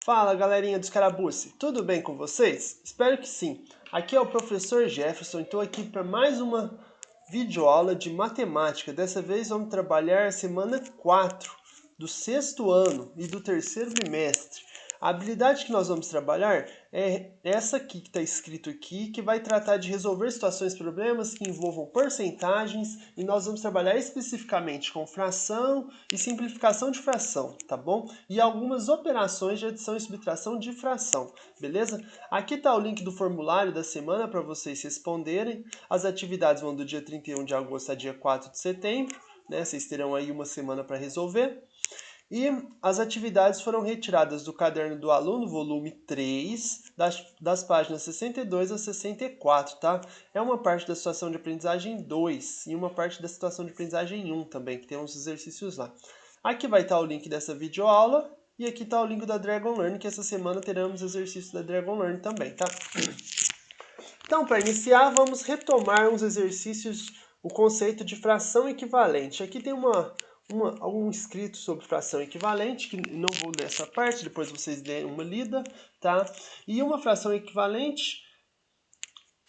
Fala, galerinha do Scarabucci, tudo bem com vocês? Espero que sim. Aqui é o professor Jefferson e estou aqui para mais uma videoaula de matemática. Dessa vez vamos trabalhar a semana 4 do 6º ano e do 3º bimestre. A habilidade que nós vamos trabalhar é essa aqui que está escrito aqui, que vai tratar de resolver situações, problemas que envolvam porcentagens, e nós vamos trabalhar especificamente com fração e simplificação de fração, tá bom? E algumas operações de adição e subtração de fração, beleza? Aqui está o link do formulário da semana para vocês responderem. As atividades vão do dia 31 de agosto a dia 4 de setembro, né? Vocês terão aí uma semana para resolver. E as atividades foram retiradas do caderno do aluno, volume 3, das páginas 62 a 64, tá? É uma parte da situação de aprendizagem 2 e uma parte da situação de aprendizagem 1 também, que tem uns exercícios lá. Aqui vai estar o link dessa videoaula e aqui está o link da Dragon Learn, que essa semana teremos exercícios da Dragon Learn também, tá? Então, para iniciar, vamos retomar uns exercícios, o conceito de fração equivalente. Aqui tem algum escrito sobre fração equivalente, que não vou ler essa parte, depois vocês deem uma lida, tá? E uma fração equivalente,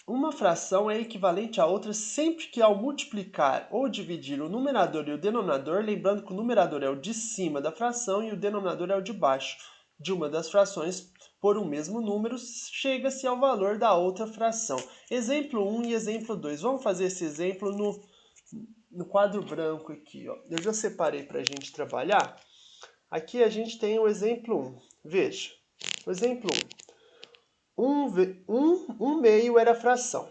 uma fração é equivalente a outra sempre que ao multiplicar ou dividir o numerador e o denominador, lembrando que o numerador é o de cima da fração e o denominador é o de baixo de uma das frações, por um mesmo número, chega-se ao valor da outra fração. Exemplo 1 e exemplo 2. Vamos fazer esse exemplo no quadro branco aqui, ó. Eu já separei para a gente trabalhar. Aqui a gente tem o exemplo 1. Veja, o exemplo 1. Um meio era a fração.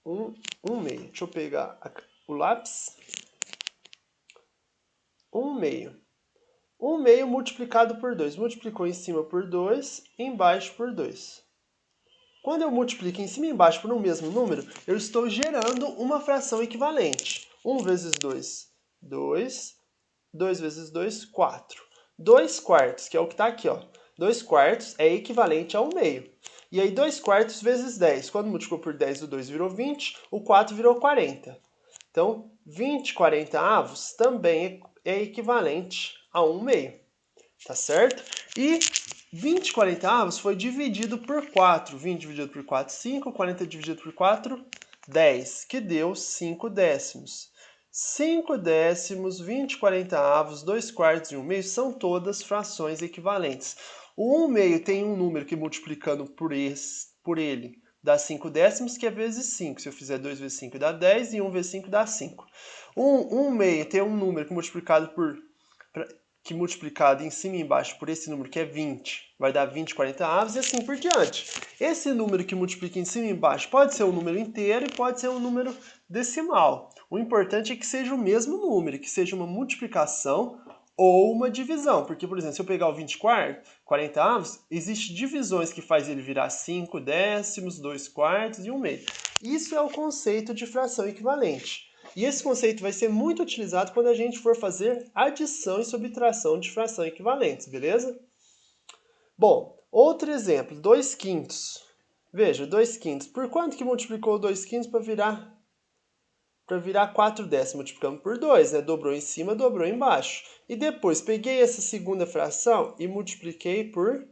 Um meio. Deixa eu pegar o lápis. 1 meio. 1 meio multiplicado por 2. Multiplicou em cima por 2, embaixo por 2. Quando eu multiplico em cima e embaixo por um mesmo número, eu estou gerando uma fração equivalente. 1 vezes 2, 2. 2 vezes 2, 4. 2 quartos, que é o que está aqui, ó. 2 quartos é equivalente a 1 meio. E aí 2 quartos vezes 10. Quando multiplicou por 10, o 2 virou 20, o 4 virou 40. Então, 20 40avos também é equivalente a 1 meio. Tá certo? E 20 40avos foi dividido por 4. 20 dividido por 4, 5. 40 dividido por 4, 10. Que deu 5 décimos. 5 décimos, 20 40avos, 2 quartos e 1 meio são todas frações equivalentes. O 1 meio tem um número que multiplicando por ele dá 5 décimos, que é vezes 5. Se eu fizer 2 vezes 5 dá 10 e 1 vezes 5 dá 5. 1 meio tem um número que multiplicado em cima e embaixo por esse número que é 20, vai dar 20 40avos e assim por diante. Esse número que multiplica em cima e embaixo pode ser um número inteiro e pode ser um número decimal. O importante é que seja o mesmo número, que seja uma multiplicação ou uma divisão. Porque, por exemplo, se eu pegar o 20 40avos, existem divisões que faz ele virar 5 décimos, 2 quartos e 1 meio. Isso é o conceito de fração equivalente. E esse conceito vai ser muito utilizado quando a gente for fazer adição e subtração de fração equivalentes, beleza? Bom, outro exemplo, 2 quintos. Veja, 2 quintos. Por quanto que multiplicou 2 quintos para virar 4 décimos? Multiplicamos por 2, né? Dobrou em cima, dobrou embaixo. E depois peguei essa segunda fração e multipliquei por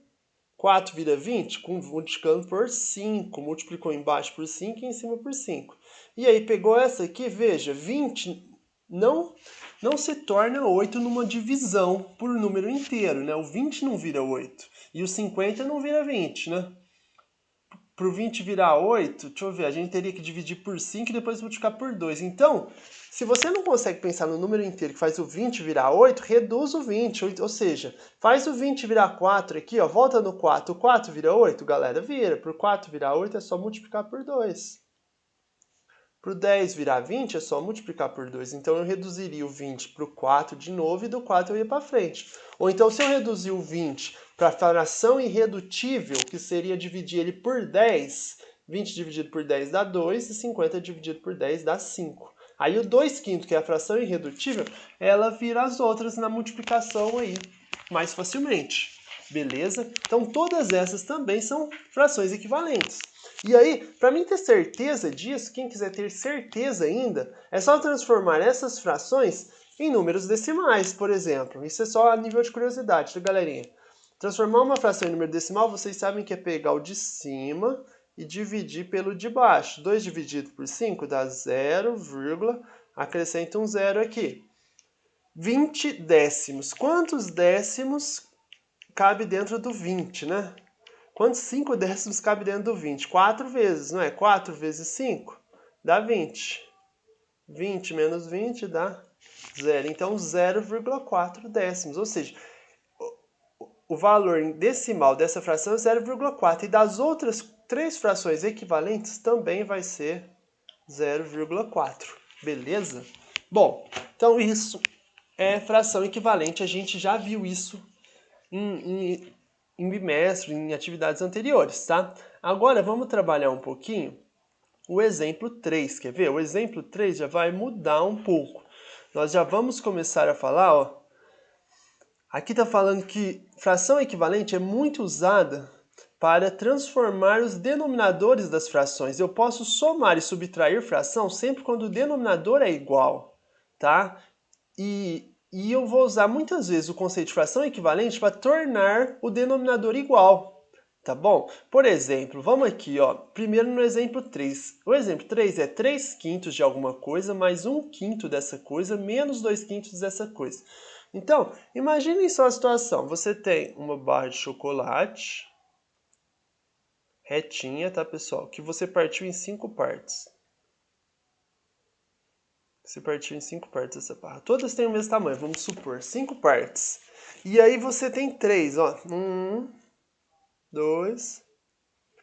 4 vira 20, multiplicando por 5. Multiplicou embaixo por 5 e em cima por 5. E aí pegou essa aqui, veja, 20 não se torna 8 numa divisão por número inteiro, né? O 20 não vira 8 e o 50 não vira 20, né? Para o 20 virar 8, deixa eu ver, a gente teria que dividir por 5 e depois multiplicar por 2. Então, se você não consegue pensar no número inteiro que faz o 20 virar 8, reduz o 20, ou seja, faz o 20 virar 4 aqui, ó, volta no 4, o 4 vira 8, galera, vira. Para o 4 virar 8 é só multiplicar por 2. Para o 10 virar 20 é só multiplicar por 2. Então eu reduziria o 20 para o 4 de novo e do 4 eu ia para frente. Ou então se eu reduzir o 20 para a fração irredutível, que seria dividir ele por 10, 20 dividido por 10 dá 2 e 50 dividido por 10 dá 5. Aí o 2 quintos, que é a fração irredutível, ela vira as outras na multiplicação aí mais facilmente. Beleza? Então todas essas também são frações equivalentes. E aí, para mim ter certeza disso, quem quiser ter certeza ainda, é só transformar essas frações em números decimais, por exemplo. Isso é só a nível de curiosidade, tá, galerinha? Transformar uma fração em número decimal, vocês sabem que é pegar o de cima e dividir pelo de baixo. 2 dividido por 5 dá 0, acrescenta um 0 aqui. 20 décimos. Quantos décimos cabe dentro do 20, né? Quantos 5 décimos cabe dentro do 20? 4 vezes, não é? 4 vezes 5 dá 20. 20 menos 20 dá 0. Então, 0,4 décimos. Ou seja, o valor decimal dessa fração é 0,4. E das outras 3 frações equivalentes também vai ser 0,4. Beleza? Bom, então isso é fração equivalente. A gente já viu isso em bimestre, em atividades anteriores, tá? Agora vamos trabalhar um pouquinho o exemplo 3, quer ver? O exemplo 3 já vai mudar um pouco. Nós já vamos começar a falar, ó. Aqui está falando que fração equivalente é muito usada para transformar os denominadores das frações. Eu posso somar e subtrair fração sempre quando o denominador é igual, tá? E eu vou usar muitas vezes o conceito de fração equivalente para tornar o denominador igual, tá bom? Por exemplo, vamos aqui, ó, primeiro no exemplo 3. O exemplo 3 é 3/5 de alguma coisa mais 1/5 dessa coisa menos 2/5 dessa coisa. Então, imaginem só a situação. Você tem uma barra de chocolate retinha, tá, pessoal? Que você partiu em 5 partes. Você partiu em 5 partes essa barra. Todas têm o mesmo tamanho, vamos supor, 5 partes. E aí você tem 3, ó. 1, 2,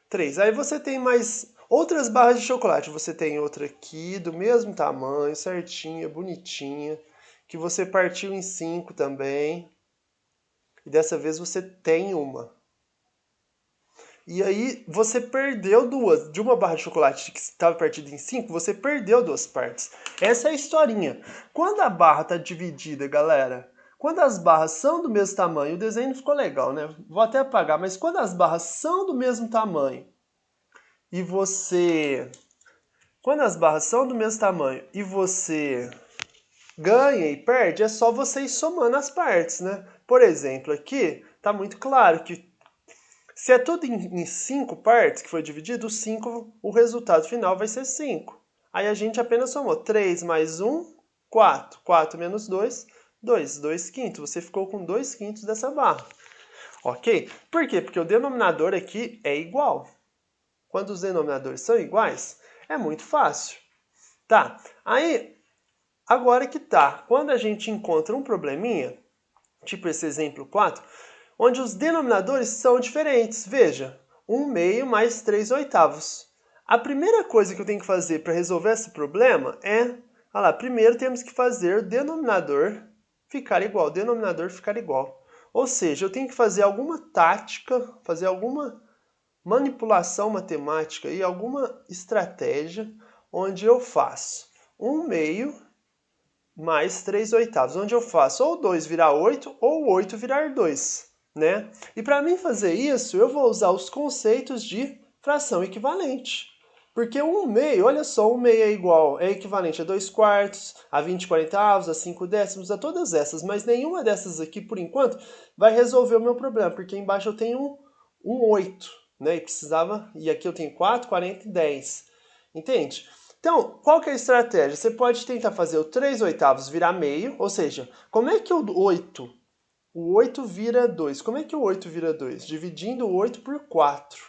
3. Aí você tem mais outras barras de chocolate. Você tem outra aqui, do mesmo tamanho, certinha, bonitinha, que você partiu em 5 também. E dessa vez você tem uma. E aí você perdeu duas. De uma barra de chocolate que estava partida em 5, você perdeu 2 partes. Essa é a historinha. Quando a barra está dividida, galera, quando as barras são do mesmo tamanho, o desenho não ficou legal, né? Vou até apagar, mas quando as barras são do mesmo tamanho e você... Quando as barras são do mesmo tamanho e você ganha e perde, é só você ir somando as partes, né? Por exemplo, aqui está muito claro que se é tudo em 5 partes que foi dividido, o resultado final vai ser 5. Aí a gente apenas somou 3 mais 1, 4. 4 menos 2, 2. 2/5. Você ficou com 2/5 dessa barra. Ok? Por quê? Porque o denominador aqui é igual. Quando os denominadores são iguais, é muito fácil. Tá? Aí, agora que tá. Quando a gente encontra um probleminha, tipo esse exemplo 4, onde os denominadores são diferentes. Veja, 1/2 mais 3/8. A primeira coisa que eu tenho que fazer para resolver esse problema é... Olha lá, primeiro temos que fazer o denominador ficar igual. Ou seja, eu tenho que fazer alguma tática, fazer alguma manipulação matemática e alguma estratégia onde eu faço 1/2 mais 3/8, onde eu faço ou 2 virar 8 ou 8 virar 2. Né? E para mim fazer isso, eu vou usar os conceitos de fração equivalente. Porque 1/2, olha só, 1/2 é equivalente a 2/4, a 20/40, a 5 décimos, a todas essas. Mas nenhuma dessas aqui, por enquanto, vai resolver o meu problema. Porque embaixo eu tenho um 8, né? E aqui eu tenho 4, 40 e 10. Entende? Então, qual que é a estratégia? Você pode tentar fazer o 3/8 virar meio, ou seja, como é que o 8 vira 2. Como é que o 8 vira 2? Dividindo o 8 por 4.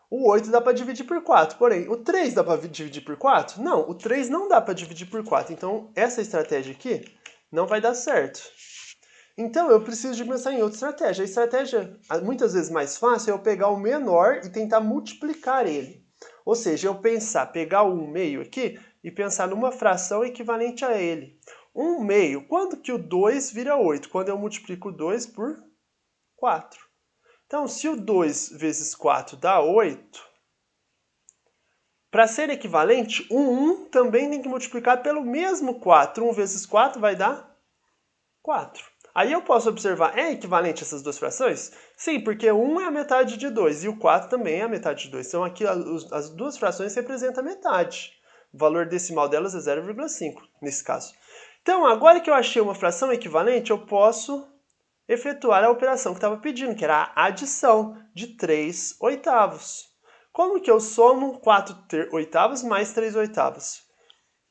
O 8 dá para dividir por 4, porém, o 3 dá para dividir por 4? Não, o 3 não dá para dividir por 4. Então, essa estratégia aqui não vai dar certo. Então, eu preciso de pensar em outra estratégia. A estratégia, muitas vezes mais fácil, é eu pegar o menor e tentar multiplicar ele. Ou seja, eu pegar o 1/2 aqui e pensar numa fração equivalente a ele. 1/2, quando que o 2 vira 8? Quando eu multiplico o 2 por 4. Então, se o 2 vezes 4 dá 8, para ser equivalente, o 1 também tem que multiplicar pelo mesmo 4. 1 vezes 4 vai dar 4. Aí eu posso observar, é equivalente essas duas frações? Sim, porque 1 é a metade de 2 e o 4 também é a metade de 2. Então aqui as duas frações representam a metade. O valor decimal delas é 0,5 nesse caso. Então, agora que eu achei uma fração equivalente, eu posso efetuar a operação que estava pedindo, que era a adição de 3/8. Como que eu somo 4/8 mais 3/8?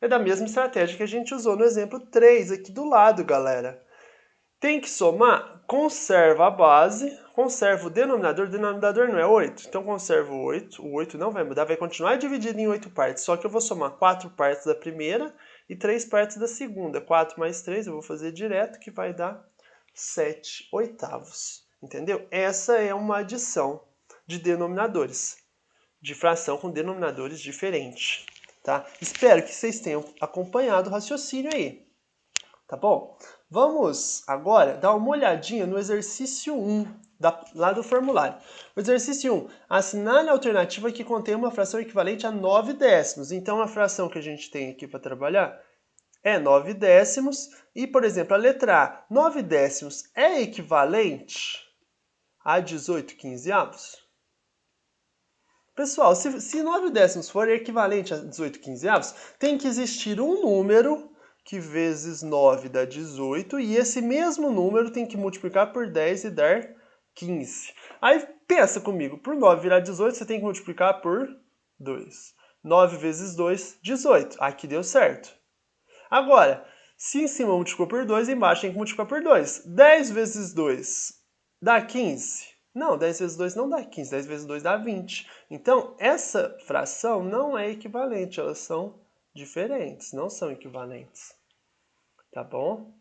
É da mesma estratégia que a gente usou no exemplo 3 aqui do lado, galera. Tem que somar, conserva a base, conserva o denominador não é 8, então conserva o 8 não vai mudar, vai continuar dividido em 8 partes, só que eu vou somar 4 partes da primeira e 3 partes da segunda. 4 mais 3 eu vou fazer direto, que vai dar 7/8. Entendeu? Essa é uma adição de denominadores, de fração com denominadores diferentes, tá? Espero que vocês tenham acompanhado o raciocínio aí, tá bom? Vamos agora dar uma olhadinha no exercício 1, lá do formulário. O exercício 1, assinale a alternativa que contém uma fração equivalente a 9 décimos. Então, a fração que a gente tem aqui para trabalhar é 9 décimos. E, por exemplo, a letra A, 9 décimos é equivalente a 18/15? Pessoal, se 9 décimos for equivalente a 18/15, tem que existir um número que vezes 9 dá 18, e esse mesmo número tem que multiplicar por 10 e dar 15. Aí pensa comigo, por 9 virar 18, você tem que multiplicar por 2. 9 vezes 2, 18. Aqui deu certo. Agora, se em cima multiplicou por 2, embaixo tem que multiplicar por 2. 10 vezes 2 dá 15? Não, 10 vezes 2 não dá 15, 10 vezes 2 dá 20. Então, essa fração não é equivalente, elas são diferentes, não são equivalentes. Tá bom?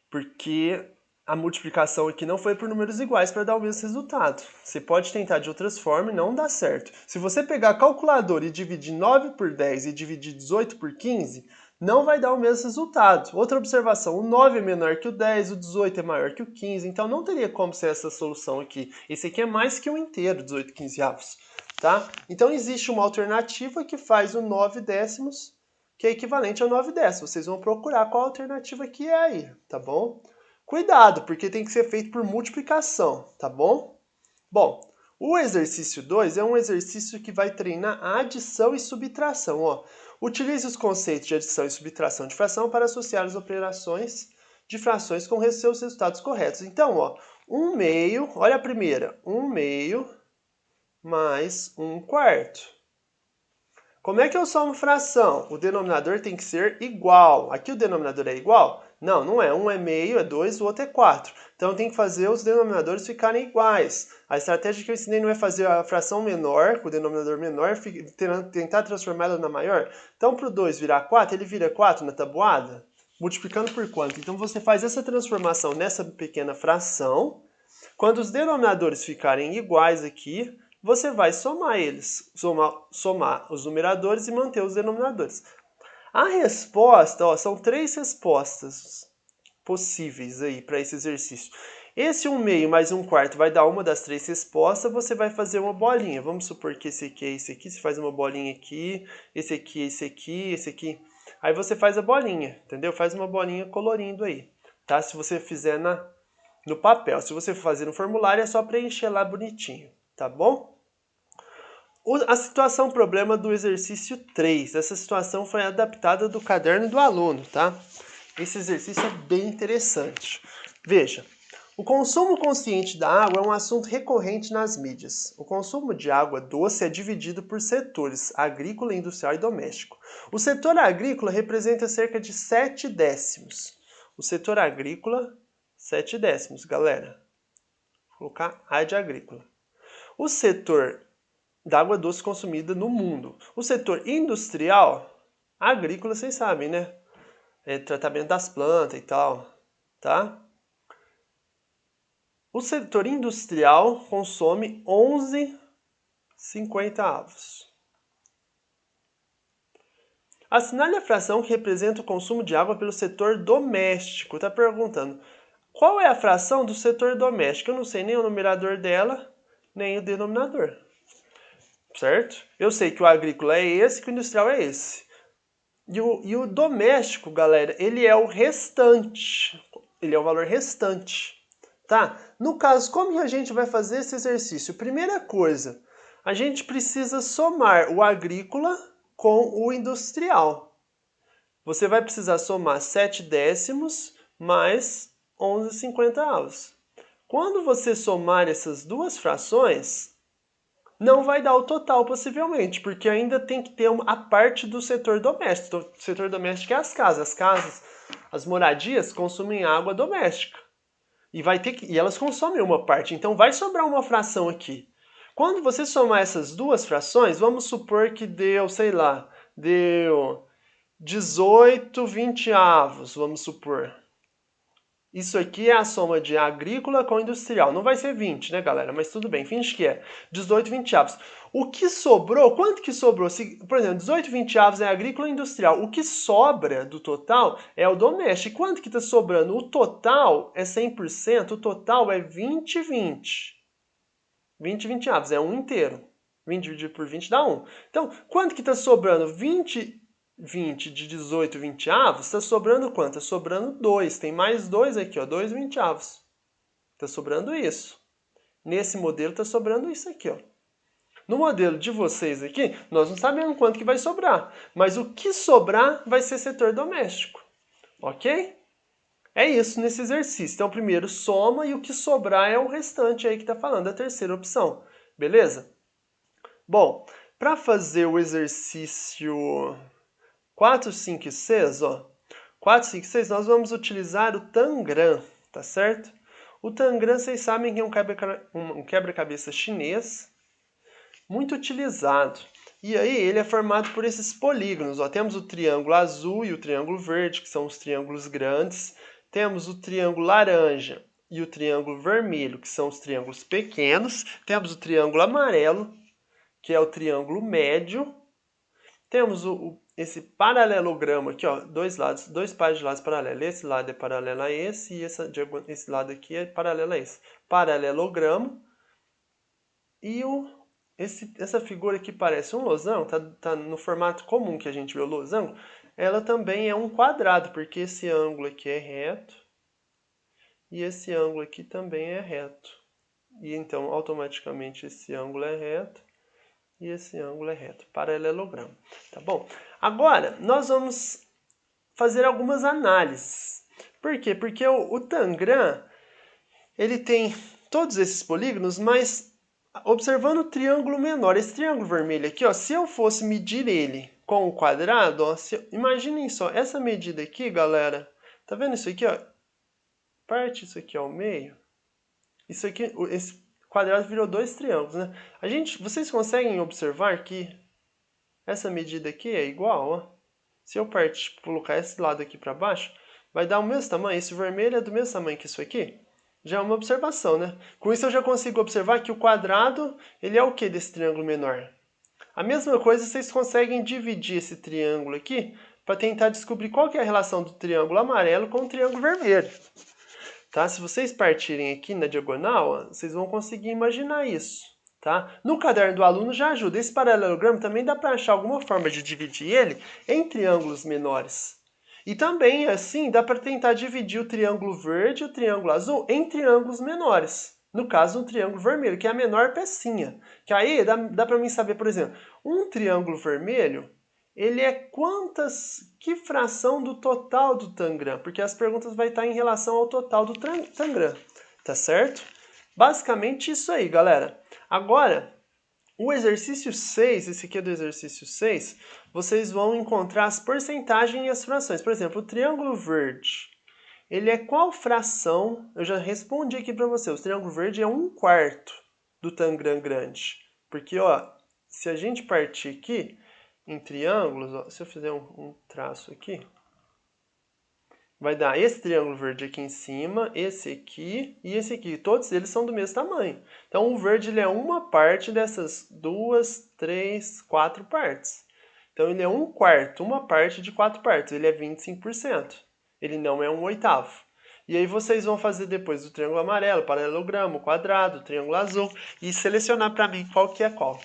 Porque a multiplicação aqui não foi por números iguais para dar o mesmo resultado. Você pode tentar de outras formas e não dá certo. Se você pegar a calculadora e dividir 9 por 10 e dividir 18 por 15, não vai dar o mesmo resultado. Outra observação, o 9 é menor que o 10, o 18 é maior que o 15, então não teria como ser essa solução aqui. Esse aqui é mais que um inteiro, 18/15. Tá? Então existe uma alternativa que faz o 9 décimos, que é equivalente a 9 décimos. Vocês vão procurar qual alternativa que é aí, tá bom? Cuidado, porque tem que ser feito por multiplicação, tá bom? Bom, o exercício 2 é um exercício que vai treinar a adição e subtração. Ó. Utilize os conceitos de adição e subtração de fração para associar as operações de frações com seus resultados corretos. Então, ó, 1/2, olha a primeira, 1/2 mais 1/4. Como é que eu somo fração? O denominador tem que ser igual. Aqui o denominador é igual? Não, não é. Um é meio, é 2, o outro é 4. Então tem que fazer os denominadores ficarem iguais. A estratégia que eu ensinei não é fazer a fração menor, com o denominador menor, tentar transformá-la na maior. Então para o 2 virar 4, ele vira 4 na tabuada? Multiplicando por quanto? Então você faz essa transformação nessa pequena fração. Quando os denominadores ficarem iguais aqui, você vai somar eles, somar os numeradores e manter os denominadores. A resposta, ó, são 3 respostas possíveis aí para esse exercício. Esse 1/2 mais 1/4 vai dar uma das 3 respostas, você vai fazer uma bolinha. Vamos supor que esse aqui é esse aqui, você faz uma bolinha aqui, esse aqui é esse aqui, esse aqui. Aí você faz a bolinha, entendeu? Faz uma bolinha colorindo aí, tá? Se você fizer no papel. Se você for fazer no formulário, é só preencher lá bonitinho, tá bom? A situação problema do exercício 3. Essa situação foi adaptada do caderno do aluno, tá? Esse exercício é bem interessante. Veja, o consumo consciente da água é um assunto recorrente nas mídias. O consumo de água doce é dividido por setores, agrícola, industrial e doméstico. O setor agrícola representa cerca de 7 décimos. O setor agrícola, 7 décimos, galera. Vou colocar A de agrícola. O setor da água doce consumida no mundo. O setor industrial, agrícola, vocês sabem, né? É tratamento das plantas e tal, tá? O setor industrial consome 11/50. Assinale a fração que representa o consumo de água pelo setor doméstico. Tá perguntando, qual é a fração do setor doméstico? Eu não sei nem o numerador dela, nem o denominador. Certo? Eu sei que o agrícola é esse, que o industrial é esse. E o doméstico, galera, ele é o restante. Ele é o valor restante. Tá? No caso, como a gente vai fazer esse exercício? Primeira coisa, a gente precisa somar o agrícola com o industrial. Você vai precisar somar 7 décimos mais 11/50. Quando você somar essas duas frações, não vai dar o total possivelmente, porque ainda tem que ter a parte do setor doméstico. O setor doméstico é as casas. As casas, as moradias consomem água doméstica. E elas consomem uma parte, então vai sobrar uma fração aqui. Quando você somar essas duas frações, vamos supor que deu, sei lá, deu 18/20, vamos supor. Isso aqui é a soma de agrícola com industrial. Não vai ser 20, né, galera? Mas tudo bem, finge que é. 18/20. O que sobrou, quanto que sobrou? Por exemplo, 18/20 é agrícola e industrial. O que sobra do total é o doméstico. E quanto que está sobrando? O total é 100%, o total é 20/20. 20/20, é um inteiro. 20 dividido por 20 dá 1. Então, quanto que está sobrando? 20 de 18/20 está sobrando quanto? Está sobrando 2. Tem mais 2 aqui, ó, 2/20. Está sobrando isso. Nesse modelo está sobrando isso aqui, ó. No modelo de vocês aqui, nós não sabemos quanto que vai sobrar, mas o que sobrar vai ser setor doméstico, ok? É isso nesse exercício. Então, primeiro soma e o que sobrar é o restante aí que está falando, a terceira opção, beleza? Bom, para fazer o exercício 4, 5 e 6, ó. 4, 5 e 6, nós vamos utilizar o Tangram, tá certo? O Tangram, vocês sabem que é um quebra-cabeça chinês, muito utilizado. E aí ele é formado por esses polígonos, ó. Temos o triângulo azul e o triângulo verde, que são os triângulos grandes. Temos o triângulo laranja e o triângulo vermelho, que são os triângulos pequenos. Temos o triângulo amarelo, que é o triângulo médio. Temos esse paralelogramo aqui, ó, dois pares de lados paralelos. Esse lado é paralelo a esse e esse lado aqui é paralelo a esse. Paralelogramo. E essa figura aqui parece um losango, tá no formato comum que a gente vê o losango. Ela também é um quadrado, porque esse ângulo aqui é reto e esse ângulo aqui também é reto. E então, automaticamente, esse ângulo é reto e esse ângulo é reto. Paralelogramo, tá bom? Agora, nós vamos fazer algumas análises. Por quê? Porque o Tangram, ele tem todos esses polígonos, mas observando o triângulo menor, esse triângulo vermelho aqui, ó, se eu fosse medir ele com o quadrado, ó, imaginem só, essa medida aqui, galera, tá vendo isso aqui, ó? Parte isso aqui ao meio, isso aqui, esse quadrado virou dois triângulos, né? Vocês conseguem observar que essa medida aqui é igual, ó. Se eu colocar esse lado aqui para baixo, vai dar o mesmo tamanho, esse vermelho é do mesmo tamanho que isso aqui? Já é uma observação, né? Com isso eu já consigo observar que o quadrado, ele é o que desse triângulo menor? A mesma coisa vocês conseguem dividir esse triângulo aqui para tentar descobrir qual que é a relação do triângulo amarelo com o triângulo vermelho. Tá? Se vocês partirem aqui na diagonal, ó, vocês vão conseguir imaginar isso. Tá? No caderno do aluno já ajuda. Esse paralelogramo também dá para achar alguma forma de dividir ele em triângulos menores. E também, assim, dá para tentar dividir o triângulo verde e o triângulo azul em triângulos menores. No caso, um triângulo vermelho, que é a menor pecinha. Que aí dá para mim saber, por exemplo, um triângulo vermelho, ele é que fração do total do Tangram? Porque as perguntas vão estar em relação ao total do Tangram, tá certo? Basicamente isso aí, galera. Agora, o exercício 6, esse aqui é do exercício 6, vocês vão encontrar as porcentagens e as frações. Por exemplo, o triângulo verde, ele é qual fração? Eu já respondi aqui para você, o triângulo verde é 1/4 do Tangram grande. Porque, ó, se a gente partir aqui em triângulos, ó, se eu fizer um traço aqui, vai dar esse triângulo verde aqui em cima, esse aqui e esse aqui. Todos eles são do mesmo tamanho. Então, o verde ele é uma parte dessas 2, 3, 4 partes. Então, ele é 1/4, uma parte de 4 partes. Ele é 25%. Ele não é 1/8. E aí vocês vão fazer depois o triângulo amarelo, paralelogramo, quadrado, triângulo azul e selecionar para mim qual que é qual.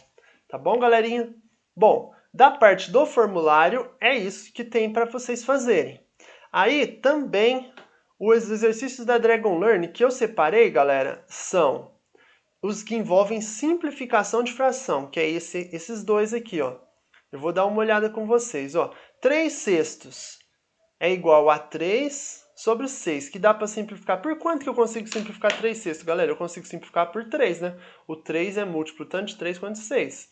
Tá bom, galerinha? Bom, da parte do formulário, é isso que tem para vocês fazerem. Aí, também, os exercícios da Dragon Learn que eu separei, galera, são os que envolvem simplificação de fração, que é esses dois aqui, ó. Eu vou dar uma olhada com vocês, ó. 3/6 é igual a 3 sobre o 6, que dá para simplificar. Por quanto que eu consigo simplificar 3 sextos, galera? Eu consigo simplificar por 3, né? O 3 é múltiplo tanto de 3 quanto de 6.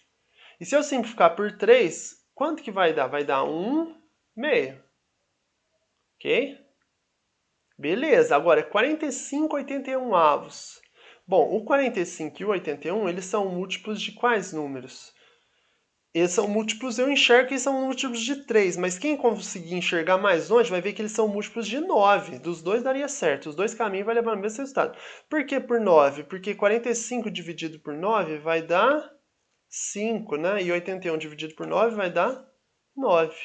E se eu simplificar por 3, quanto que vai dar? Vai dar 1 meio. Ok? Beleza, agora 45 81 avos. Bom, o 45 e o 81, eles são múltiplos de quais números? Eles são múltiplos, eu enxergo que eles são múltiplos de 3, mas quem conseguir enxergar mais longe vai ver que eles são múltiplos de 9. Dos dois daria certo, os dois caminhos vai levar no mesmo resultado. Por que por 9? Porque 45 dividido por 9 vai dar 5, né? E 81 dividido por 9 vai dar 9.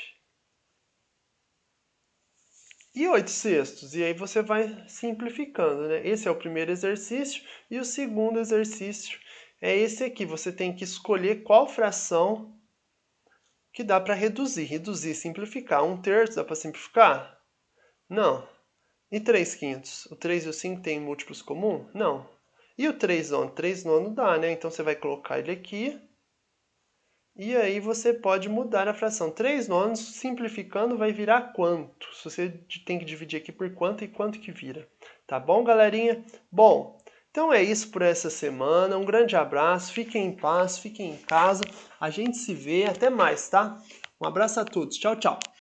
E 8 sextos? E aí você vai simplificando, né? Esse é o primeiro exercício. E o segundo exercício é esse aqui. Você tem que escolher qual fração que dá para reduzir. Reduzir, simplificar. 1/3 dá para simplificar? Não. E 3/5? O 3 e o 5 têm múltiplos comuns? Não. E o 3/9? 3/9 dá, né? Então você vai colocar ele aqui. E aí você pode mudar a fração. 3/9 simplificando vai virar quanto? Se você tem que dividir aqui por quanto e quanto que vira. Tá bom, galerinha? Bom, então é isso por essa semana. Um grande abraço, fiquem em paz, fiquem em casa. A gente se vê, até mais, tá? Um abraço a todos. Tchau, tchau.